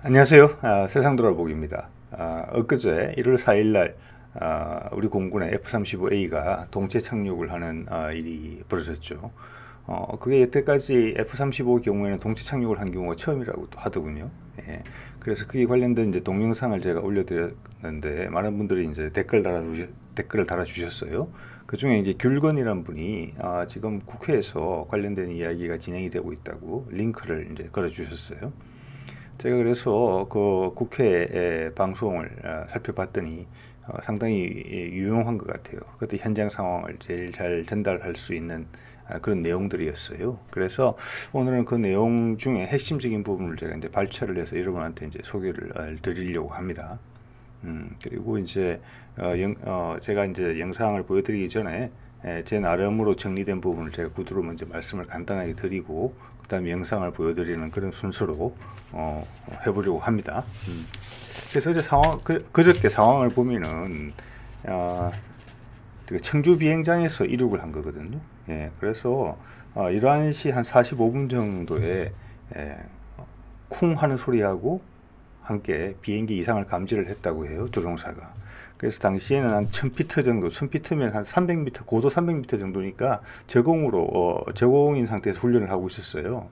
안녕하세요. 세상 돌아보기입니다. 엊그제 1월 4일 날 우리 공군의 F-35A가 동체 착륙을 하는 일이 벌어졌죠. 그게 여태까지 F-35 경우에는 동체 착륙을 한 경우가 처음이라고 또 하더군요. 예. 그래서 그에 관련된 이제 동영상을 제가 올려드렸는데 많은 분들이 이제 댓글을 달아주셨어요. 그 중에 이제 귤건이라는 분이 지금 국회에서 관련된 이야기가 진행이 되고 있다고 링크를 이제 걸어주셨어요. 제가 그래서 그 국회 방송을 살펴봤더니 상당히 유용한 것 같아요. 그때 현장 상황을 제일 잘 전달할 수 있는 그런 내용들이었어요. 그래서 오늘은 그 내용 중에 핵심적인 부분을 제가 이제 발췌를 해서 여러분한테 이제 소개를 드리려고 합니다. 그리고 이제 제가 이제 영상을 보여드리기 전에 제 나름으로 정리된 부분을 제가 구두로 먼저 말씀을 간단하게 드리고 그 다음에 영상을 보여드리는 그런 순서로 해보려고 합니다. 그래서 이제 그저께 상황을 보면은 청주 비행장에서 이륙을 한 거거든요. 예, 그래서 11시 한 45분 정도에 쿵 하는 소리하고 함께 비행기 이상을 감지를 했다고 해요, 조종사가. 그래서 당시에는 한 1000피트 정도, 1000피트면 한 300m, 고도 300m 정도니까 저공인 상태에서 훈련을 하고 있었어요.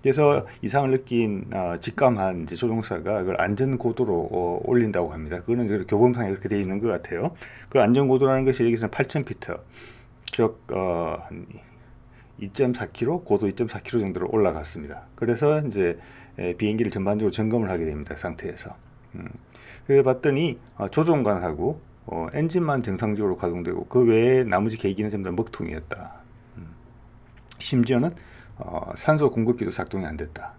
그래서 이상을 느낀 직감한 이제 조종사가 그걸 안전 고도로 올린다고 합니다. 그거는 교범상에 그렇게 되어 있는 것 같아요. 그 안전 고도라는 것이 여기서는 8000피트, 즉 한 2.4km, 고도 2.4km 정도로 올라갔습니다. 그래서 이제 비행기를 전반적으로 점검을 하게 됩니다. 그 상태에서. 그래 봤더니 조종관하고 엔진만 정상적으로 가동되고 그 외에 나머지 계기는 전부 다 먹통이었다. 심지어는 산소 공급기도 작동이 안 됐다.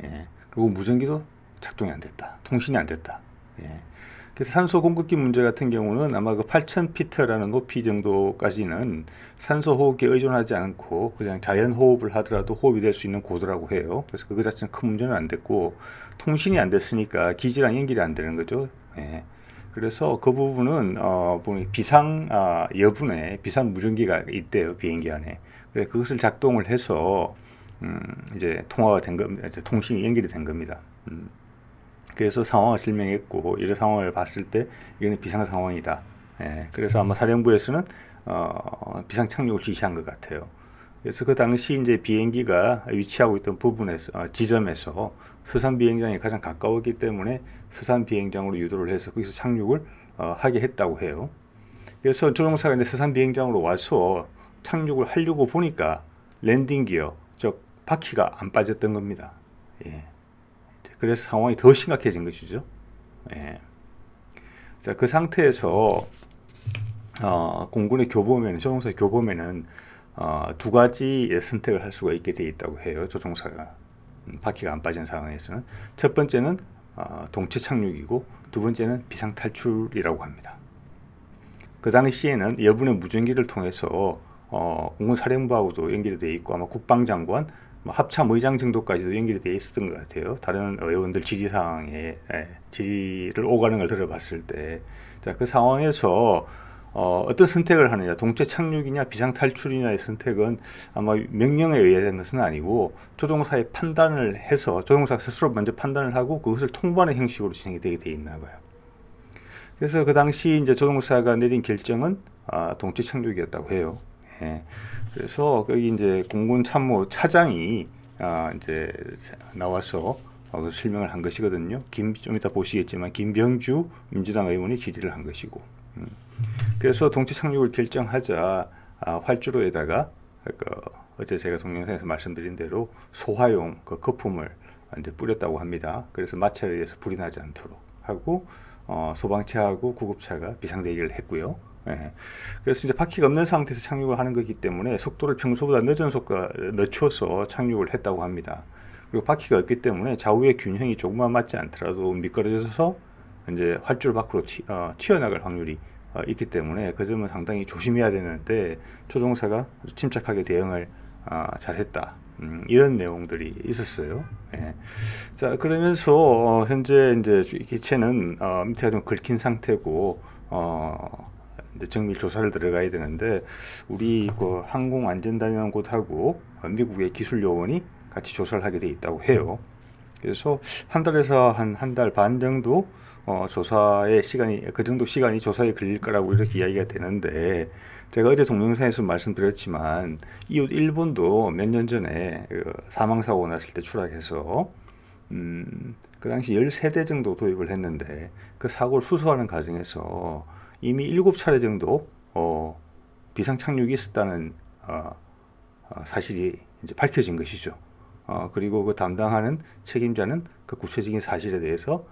예. 그리고 무전기도 작동이 안 됐다. 통신이 안 됐다. 예. 그래서 산소 공급기 문제 같은 경우는 아마 그 8000피트라는 높이 정도까지는 산소 호흡기에 의존하지 않고 그냥 자연 호흡을 하더라도 호흡이 될 수 있는 고도라고 해요. 그래서 그거 자체는 큰 문제는 안 됐고 통신이 안 됐으니까 기지랑 연결이 안 되는 거죠. 예. 그래서 그 부분은 비상 여분의 비상 무전기가 있대요, 비행기 안에. 그래 그것을 작동을 해서 이제 통화가 된 겁니다. 이제 통신이 연결이 된 겁니다. 그래서 상황을 설명했고 이런 상황을 봤을 때 이거는 비상 상황이다. 예, 그래서 아마 사령부에서는 비상 착륙을 지시한 것 같아요. 그래서 그 당시 이제 비행기가 위치하고 있던 부분에서 지점에서 서산 비행장이 가장 가까웠기 때문에 서산 비행장으로 유도를 해서 거기서 착륙을 하게 했다고 해요. 그래서 조종사가 이제 서산 비행장으로 와서 착륙을 하려고 보니까 랜딩 기어, 즉 바퀴가 안 빠졌던 겁니다. 예. 그래서 상황이 더 심각해진 것이죠. 예. 자, 그 상태에서 공군의 교보면, 조종사의 교보면은 두 가지의 선택을 할 수가 있게 돼 있다고 해요. 조종사가 바퀴가 안 빠진 상황에서는 첫 번째는 동체 착륙이고 두 번째는 비상 탈출이라고 합니다. 그 당시에는 여분의 무전기를 통해서 공군 사령부하고도 연결이 돼 있고 아마 국방장관 합참 의장 정도까지도 연결이 되어 있었던 것 같아요. 다른 의원들 질의사항에 질의를 오가는 걸 들어봤을 때, 자, 그 상황에서 어떤 선택을 하느냐, 동체 착륙이냐 비상 탈출이냐의 선택은 아마 명령에 의한 것은 아니고 조종사의 판단을 해서 조종사 스스로 먼저 판단을 하고 그것을 통보하는 형식으로 진행이 되게 되어 있나 봐요. 그래서 그 당시 이제 조종사가 내린 결정은 동체 착륙이었다고 해요. 예. 그래서 여기 이제 공군 참모 차장이 이제 나와서 설명을 한 것이거든요. 좀 이따 보시겠지만 김병주 민주당 의원이 질의를 한 것이고. 그래서 동체 착륙을 결정하자 활주로에다가 어제 제가 동영상에서 말씀드린 대로 소화용 그 거품을 이제 뿌렸다고 합니다. 그래서 마찰에 의해서 불이 나지 않도록 하고 소방차하고 구급차가 비상대기를 했고요. 예. 그래서 이제 바퀴가 없는 상태에서 착륙을 하는 거기 때문에 속도를 평소보다 늦은 속도가 늦춰서 착륙을 했다고 합니다. 그리고 바퀴가 없기 때문에 좌우의 균형이 조금만 맞지 않더라도 미끄러져서 이제 활주로 밖으로 튀어나갈 확률이 있기 때문에 그 점은 상당히 조심해야 되는데 조종사가 침착하게 대응을 잘했다. 이런 내용들이 있었어요. 예. 자, 그러면서 현재 이제 기체는 밑에가 좀 긁힌 상태고 정밀 조사를 들어가야 되는데 우리 그 항공안전단이라는 곳하고 미국의 기술요원이 같이 조사를 하게 돼 있다고 해요. 그래서 한 달에서 한 달 반 정도 조사의 시간이 그 정도 시간이 조사에 걸릴 거라고 이렇게 이야기가 되는데 제가 어제 동영상에서 말씀드렸지만 이웃 일본도 몇 년 전에 그 사망 사고 났을 때 추락해서 그 당시 13대 정도 도입을 했는데 그 사고를 수소하는 과정에서 이미 7차례 정도 비상 착륙이 있었다는 사실이 이제 밝혀진 것이죠. 그리고 그 담당하는 책임자는 그 구체적인 사실에 대해서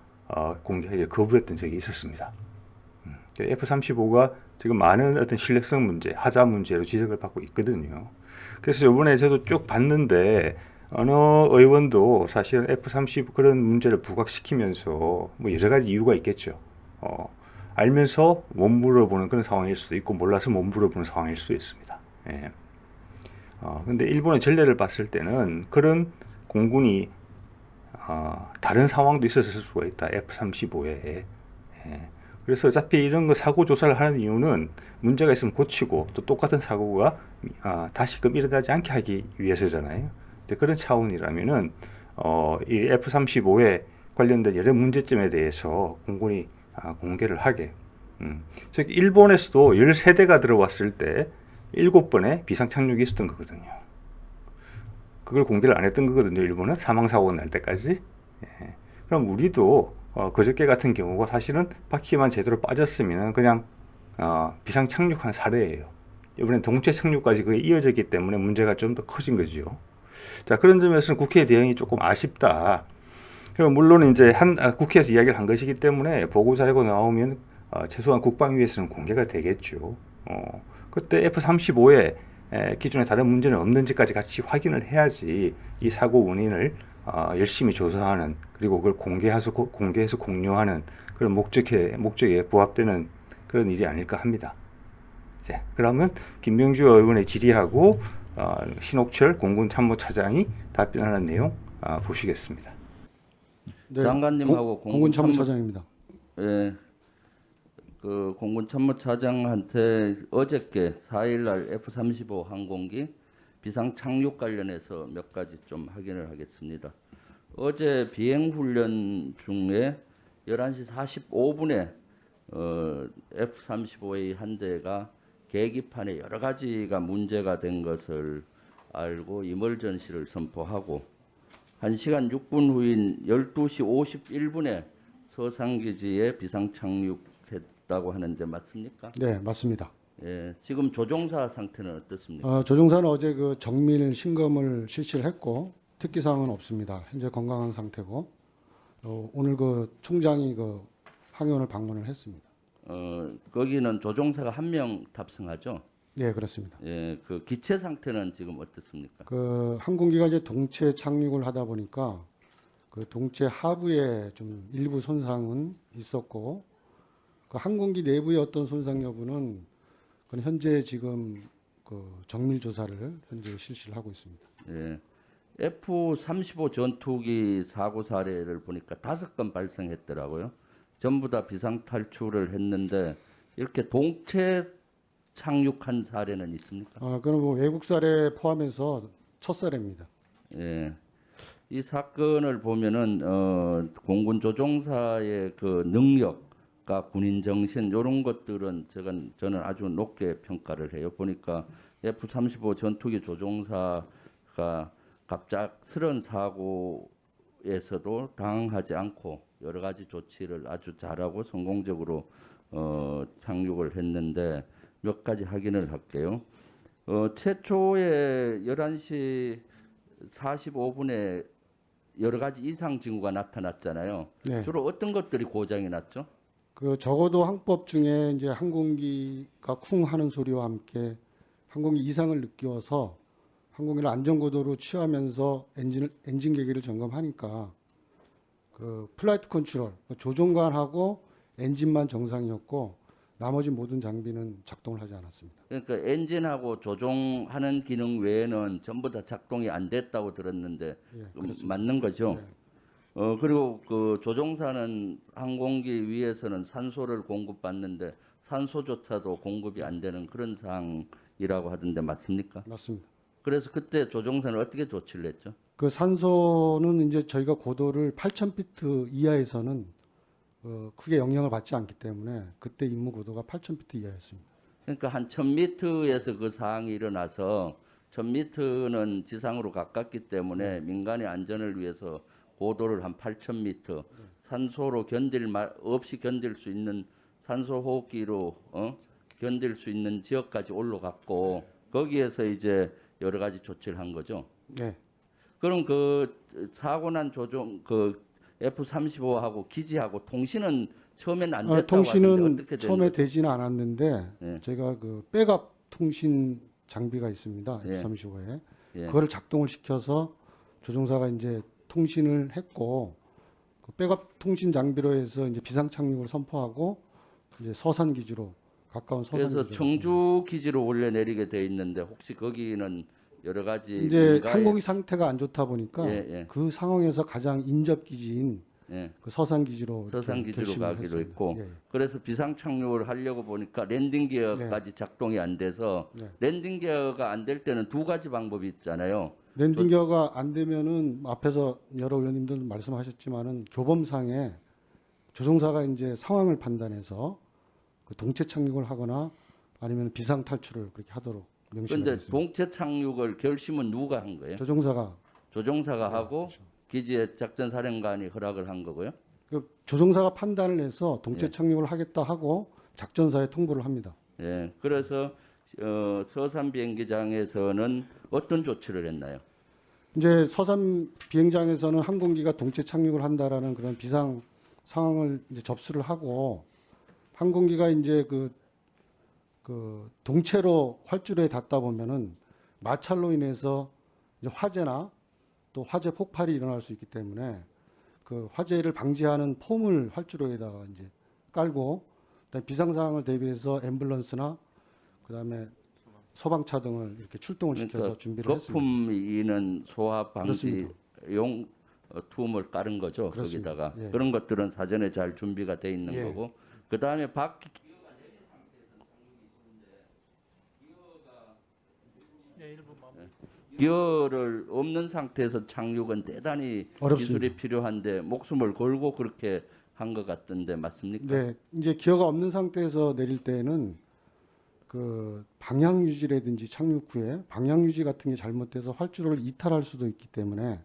공개하기 거부했던 적이 있었습니다. F-35가 지금 많은 어떤 신뢰성 문제, 하자 문제로 지적을 받고 있거든요. 그래서 이번에 저도 쭉 봤는데 어느 의원도 사실은 F-35 그런 문제를 부각시키면서 뭐 여러 가지 이유가 있겠죠. 알면서 못 물어보는 그런 상황일 수도 있고 몰라서 못 물어보는 상황일 수도 있습니다. 예. 근데 일본의 전례를 봤을 때는 그런 공군이 다른 상황도 있었을 수가 있다. F-35에. 예. 그래서 어차피 이런 거 사고 조사를 하는 이유는 문제가 있으면 고치고 또 똑같은 사고가 다시금 일어나지 않게 하기 위해서잖아요. 그런 차원이라면은 이 F-35에 관련된 여러 문제점에 대해서 공군이 공개를 하게. 즉 일본에서도 13대가 들어왔을 때 7번의 비상 착륙이 있었던 거거든요. 그걸 공개를 안 했던 거거든요. 일본은 사망사고가 날 때까지. 예. 그럼 우리도 그저께 같은 경우가 사실은 바퀴만 제대로 빠졌으면 그냥 비상 착륙한 사례예요. 이번엔 동체 착륙까지 그게 이어졌기 때문에 문제가 좀 더 커진 거죠. 자, 그런 점에서는 국회 대응이 조금 아쉽다. 그럼 물론 이제 국회에서 이야기를 한 것이기 때문에 보고 자료가 나오면 최소한 국방위에서는 공개가 되겠죠. 그때 F-35의 기존에 다른 문제는 없는지까지 같이 확인을 해야지 이 사고 원인을 열심히 조사하는 그리고 그걸 공개해서 공유하는 그런 목적에 부합되는 그런 일이 아닐까 합니다. 자, 그러면 김명주 의원의 질의하고 신옥철 공군참모차장이 답변하는 내용 보시겠습니다. 네, 장관님하고 공군참모차장입니다. 예, 그 공군참모차장한테 어저께 4일날 F-35 항공기 비상 착륙 관련해서 몇 가지 좀 확인을 하겠습니다. 어제 비행 훈련 중에 11시 45분에 F-35A 한 대가 계기판에 여러 가지가 문제가 된 것을 알고 이멀전시를 선포하고 1시간 6분 후인 12시 51분에 서산기지에 비상 착륙했다고 하는데 맞습니까? 네, 맞습니다. 예, 지금 조종사 상태는 어떻습니까? 조종사는 어제 그 정밀 심검을 실시를 했고 특기 사항은 없습니다. 현재 건강한 상태고 오늘 그 총장이 그 항해원을 방문을 했습니다. 거기는 조종사가 한 명 탑승하죠? 네, 그렇습니다. 예, 그 기체 상태는 지금 어떻습니까? 그 항공기가 이제 동체 착륙을 하다 보니까 그 동체 하부에 좀 일부 손상은 있었고 그 항공기 내부의 어떤 손상 여부는 그건 현재 지금 그 정밀 조사를 현재 실시를 하고 있습니다. 예. F-35 전투기 사고 사례를 보니까 5건 발생했더라고요. 전부 다 비상 탈출을 했는데 이렇게 동체 착륙한 사례는 있습니까? 그럼 뭐 외국 사례 포함해서 첫 사례입니다. 예. 이 사건을 보면은 공군 조종사의 그 능력과 군인 정신 이런 것들은 저는 아주 높게 평가를 해요. 보니까 F-35 전투기 조종사가 갑작스런 사고에서도 당황하지 않고 여러 가지 조치를 아주 잘하고 성공적으로 착륙을 했는데 몇 가지 확인을 할게요. 최초에 11시 45분에 여러 가지 이상 징후가 나타났잖아요. 네. 주로 어떤 것들이 고장이 났죠? 그 적어도 항법 중에 이제 항공기가 쿵 하는 소리와 함께 항공기 이상을 느껴서 항공기를 안전고도로 취하면서 엔진 계기를 점검하니까 그 플라이트 컨트롤 조종관하고 엔진만 정상이었고 나머지 모든 장비는 작동을 하지 않았습니다. 그러니까 엔진하고 조종하는 기능 외에는 전부 다 작동이 안 됐다고 들었는데 맞는 거죠? 네. 그리고 그 조종사는 항공기 위에서는 산소를 공급받는데 산소조차도 공급이 안 되는 그런 상황이라고 하던데 맞습니까? 맞습니다. 그래서 그때 조종사는 어떻게 조치를 했죠? 그 산소는 이제 저희가 고도를 8,000피트 이하에서는 크게 영향을 받지 않기 때문에 그때 임무 고도가 8,000피트 이하였습니다. 그러니까 한 1000m에서 그 사항이 일어나서 1000m는 지상으로 가깝기 때문에 민간의 안전을 위해서 고도를 한 8000m 산소로 없이 견딜 수 있는 산소 호흡기로 견딜 수 있는 지역까지 올라갔고 거기에서 이제 여러 가지 조치를 한 거죠. 네. 그럼 그 사고 난 조종 그 F-35하고 기지하고 통신은 처음엔 안 됐다고 통신은 하던데 어떻게 된 처음에 거죠? 되지는 않았는데 예. 제가 그 백업 통신 장비가 있습니다. 예. F-35에 예. 그거를 작동을 시켜서 조종사가 이제 통신을 했고 그 백업 통신 장비로 해서 이제 비상 착륙을 선포하고 이제 서산 기지로 가까운 서산 그래서 기지로 청주 기지로 원래 내리게 돼 있는데 혹시 거기는 여러 가지 이제 민가에- 항공기 상태가 안 좋다 보니까 예, 예. 그 상황에서 가장 인접 기지인 예. 그 서산 기지로 이렇게 서산 기지로 결심을 가기로 했습니다. 했고 예, 예. 그래서 비상 착륙을 하려고 보니까 랜딩 기어까지 작동이 안 돼서 네. 랜딩 기어가 안 될 때는 두 가지 방법이 있잖아요. 랜딩 기어가 안 되면은 앞에서 여러 의원님들 말씀하셨지만은 교범상에 조종사가 이제 상황을 판단해서 그 동체 착륙을 하거나 아니면 비상 탈출을 그렇게 하도록 명시가 그런데 있습니다. 동체 착륙을 결심은 누가 한 거예요? 조종사가 조종사가 네, 하고 그렇죠. 기지의 작전 사령관이 허락을 한 거고요. 그 조종사가 판단을 해서 동체 예. 착륙을 하겠다 하고 작전사에 통보를 합니다. 예. 그래서 서산 비행기장에서는 어떤 조치를 했나요? 이제 서산 비행장에서는 항공기가 동체 착륙을 한다라는 그런 비상 상황을 이제 접수를 하고 항공기가 이제 그 동체로 활주로에 닿다 보면은 마찰로 인해서 이제 화재나 또 화재 폭발이 일어날 수 있기 때문에 그 화재를 방지하는 폼을 활주로에다가 이제 깔고 그다음에 비상 상황을 대비해서 앰뷸런스나 그다음에 소방차 등을 이렇게 출동을 시켜서 그러니까 준비를 했습니다. 거품 이는 소화 그렇습니다. 방지용 툼을 깔은 거죠. 그렇습니다. 거기다가 예. 그런 것들은 사전에 잘 준비가 돼 있는 예. 거고 그 다음에 바퀴 기어를 없는 상태에서 착륙은 대단히 어렵습니다. 기술이 필요한데 목숨을 걸고 그렇게 한 것 같던데 맞습니까? 네, 이제 기어가 없는 상태에서 내릴 때는 그 방향 유지라든지 착륙 후에 방향 유지 같은 게 잘못돼서 활주로를 이탈할 수도 있기 때문에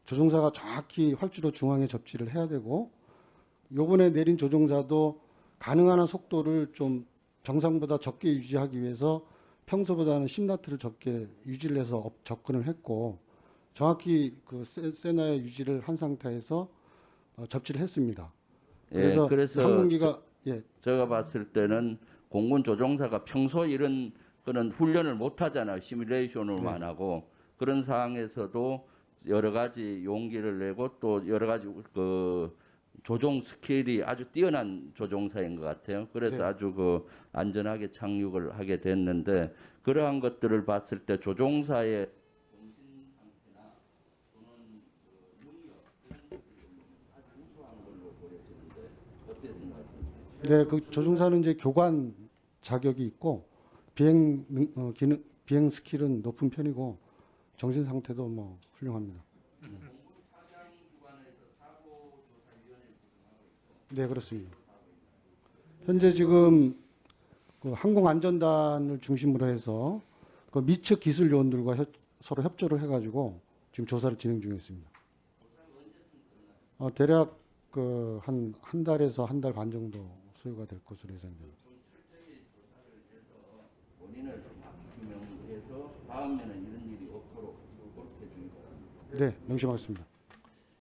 조종사가 정확히 활주로 중앙에 접지를 해야 되고 요번에 내린 조종사도 가능한 한 속도를 좀 정상보다 적게 유지하기 위해서 평소보다는 10나트를 적게 유지를 해서 접근을 했고 정확히 그 세나의 유지를 한 상태에서 접지를 했습니다. 예, 그래서 항공기가 예, 제가 봤을 때는 공군 조종사가 평소 이런 그런 훈련을 못 하잖아요. 시뮬레이션을만 하고 그런 상황에서도 여러 가지 용기를 내고 또 여러 가지 그 조종 스킬이 아주 뛰어난 조종사인 것 같아요. 그래서 네. 아주 그 안전하게 착륙을 하게 됐는데 그러한 것들을 봤을 때 조종사의 정신 상태나 또는 그 능력 이런 것들이 아주 우수한 걸로 보여지는데 어떻게 생각하세요? 네, 그 조종사는 이제 교관 자격이 있고 비행 스킬은 높은 편이고 정신 상태도 뭐 훌륭합니다. 네, 그렇습니다. 현재 지금 그 항공안전단을 중심으로 해서 그 미측 기술 요원들과 서로 협조를 해가지고 지금 조사를 진행 중에 있습니다. 대략 그 한 달에서 한 달 반 정도 소요가 될 것으로 예상됩니다. 원인을 규명해서 다음에는 이런 일이 없도록 그렇게 해주기 바랍니다. 네, 명심하겠습니다.